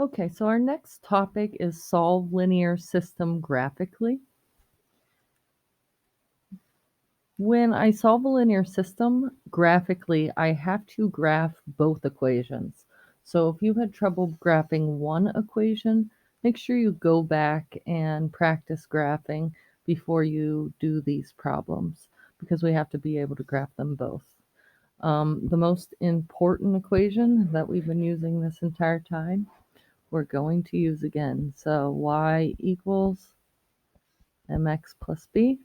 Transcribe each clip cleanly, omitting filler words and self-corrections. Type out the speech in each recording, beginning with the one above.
Okay, so our next topic is solve linear system graphically. When I solve a linear system graphically, I have to graph both equations. So if you had trouble graphing one equation, make sure you go back and practice graphing before you do these problems, because we have to be able to graph them both. The most important equation that we've been using this entire time, we're going to use again. So y equals mx plus b.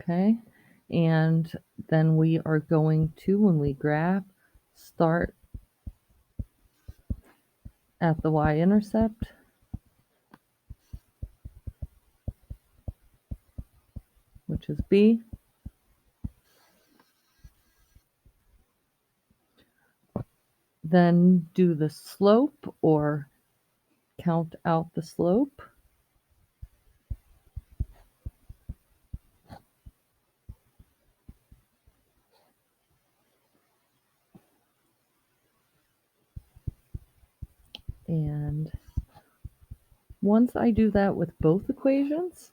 Okay, and then we are going to, when we graph, start at the y-intercept, which is b. Then do the slope, or count out the slope. And once I do that with both equations,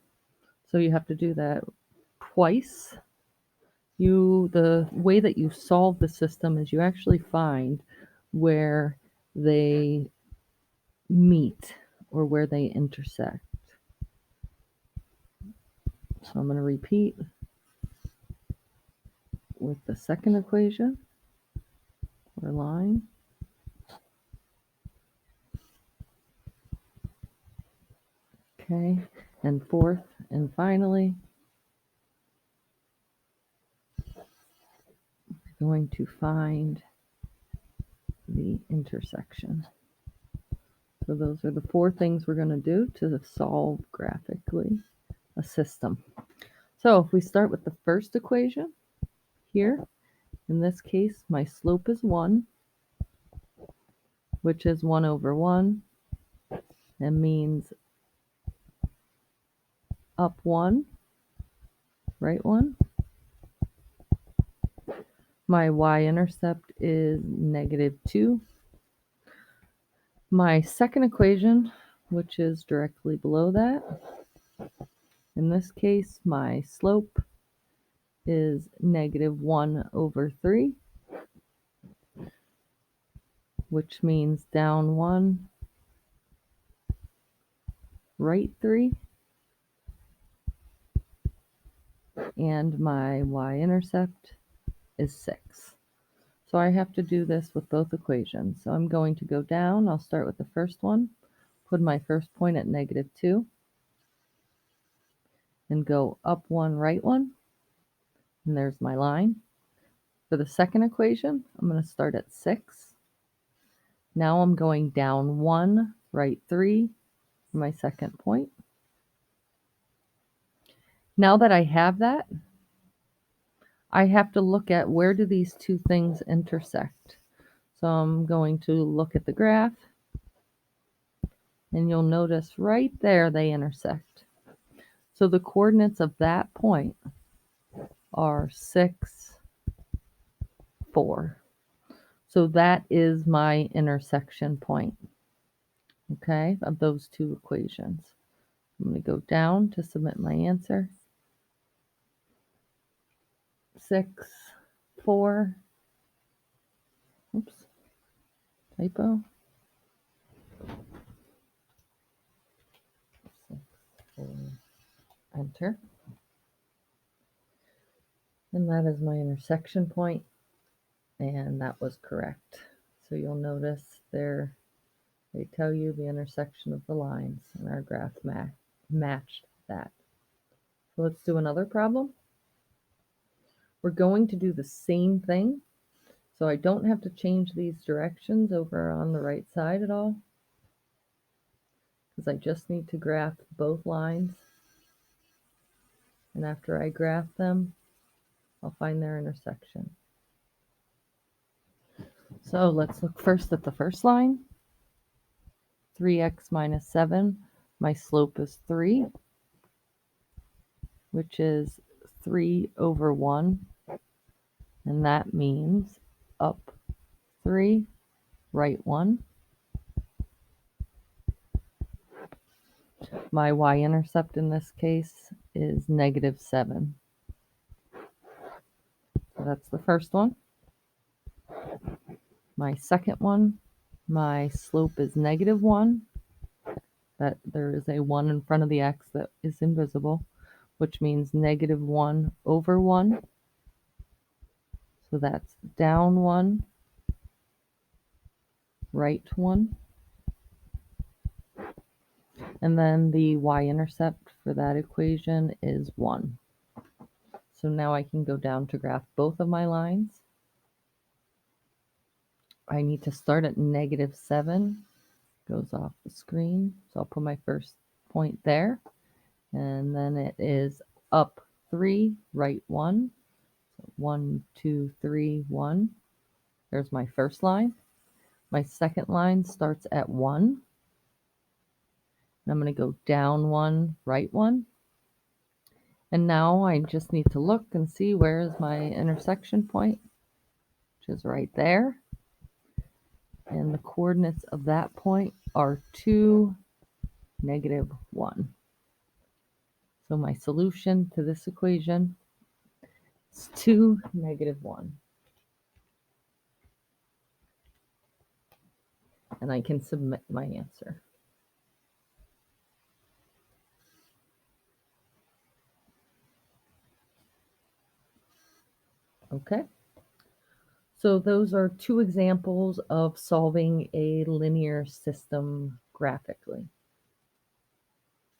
so you have to do that twice, the way that you solve the system is you actually find where they meet or where they intersect. So I'm going to repeat with the second equation, or line. Okay, and fourth and finally, we're going to find the intersection. So those are the four things we're going to do to solve graphically a system. So if we start with the first equation here, in this case, my slope is 1, which is 1 over 1, and means up 1, right 1. My y-intercept is -2. My second equation, which is directly below that, in this case, my slope is -1 over 3, which means down 1, right 3, and my y-intercept is 6. So I have to do this with both equations. So I'm going to go down. I'll start with the first one, put my first point at -2, and go up 1, right 1, and there's my line. For the second equation, I'm going to start at 6. Now I'm going down 1, right 3, for my second point. Now that I have that, I have to look at where do these two things intersect. So I'm going to look at the graph, and you'll notice right there they intersect. So the coordinates of that point are 6, 4. So that is my intersection point, okay, of those two equations. I'm going to go down to submit my answer. 6, 4. Oops, typo. 6, 4. Enter. And that is my intersection point, and that was correct. So you'll notice there they tell you the intersection of the lines, and our graph matched that. So let's do another problem. We're going to do the same thing, so I don't have to change these directions over on the right side at all, because I just need to graph both lines, and after I graph them, I'll find their intersection. So let's look first at the first line. 3x minus 7, my slope is 3, which is 3 over 1, and that means up 3, right 1. My y-intercept in this case is -7. So that's the first one. My second one, my slope is -1. That there is a 1 in front of the x that is invisible, which means -1/1. So that's down 1, right 1. And then the y-intercept for that equation is 1. So now I can go down to graph both of my lines. I need to start at -7. Goes off the screen. So I'll put my first point there. And then it is up 3, right 1. So 1, 2, 3, 1. There's my first line. My second line starts at 1. And I'm going to go down 1, right 1. And now I just need to look and see where is my intersection point, which is right there. And the coordinates of that point are 2, -1. So my solution to this equation is 2, -1. And I can submit my answer. Okay. So those are two examples of solving a linear system graphically.